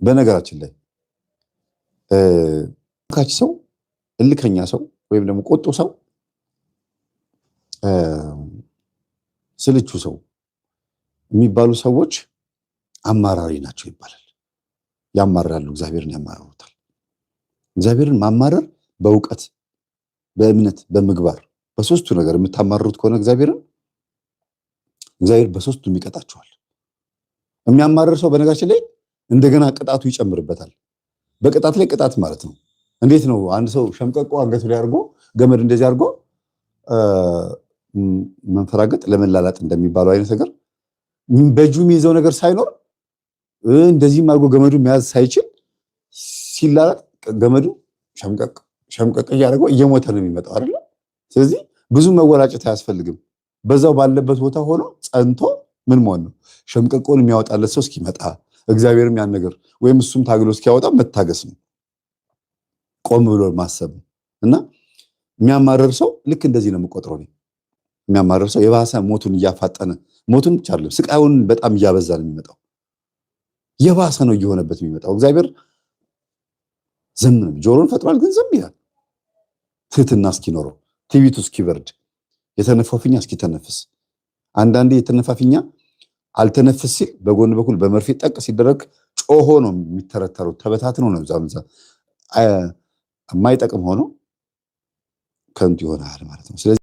በነገራችን ላይ ካች ሰው እልከኛ ሰው ወይም ደግሞ ቆጡ ሰው ስልቹ ሰው የሚባሉ ሰዎች አማራሪ ናቸው ይባላል። ያማራሉ፣ እግዚአብሔርን ያማርሩታል። እግዚአብሔርን ማማረር በእውቀት በእምነት በምግባር በሶስቱ ነገር የምታማርሩት ከሆነ እግዚአብሔር በሶስቱም ይቀጣቸዋል። የሚያማርር ሰው በነገራችን ላይ እንደገና ቅጣቱ ይጨምርበታል። በቅጣት ላይ ቅጣት ማለት ነው። እንዴት ነው አንድ ሰው ሸምቀቆ አንገቱ ላይ አድርጎ ገመድ እንደዚህ አድርጎ መንፈራገጥ ለመላላጥ እንደሚባለው አይነት ነገር በእጁ የሚይዘው ነገር ሳይኖር እንደዚህም አድርጎ ገመዱ መያዝ ሳይችል ሲላላጥ ገመዱ ሸምቀቅ እያደረገው እየሞተ ነው የሚመጣው አይደል? ስለዚህ ብዙ መወላጨት አያስፈልግም። በዛው ባለበት ቦታ ሆኖ ጸንቶ ምን መሆን ነው? ሸምቀቆን የሚያወጣለት ሰው እስኪመጣ እግዚአብሔርም ያን ነገር ወይም እሱም ታግሎ እስኪያወጣ መታገስ ነው። ቆም ብሎ ማሰብ እና የሚያማርር ሰው ልክ እንደዚህ ነው የምቆጥረው ነው። የሚያማርር ሰው የባሰ ሞቱን እያፋጠነ ሞቱን ብቻ አይደለም ስቃዩን በጣም እያበዛ ነው የሚመጣው። የባሰ ነው እየሆነበት የሚመጣው። እግዚአብሔር ዝም ነው፣ ጆሮን ፈጥሯል ግን ዝም ይላል። ትህትና እስኪኖረው፣ ትዕቢቱ እስኪበርድ፣ የተነፋፊኛ እስኪተነፍስ። አንዳንዴ የተነፋፊኛ አልተነፍስ ሲል በጎን በኩል በመርፌ ጠቅ ሲደረግ ጮሆ ነው የሚተረተረው። ተበታትኖ ነው ዛምዛ የማይጠቅም ሆኖ ከንቱ ይሆናል ማለት ነው። ስለዚህ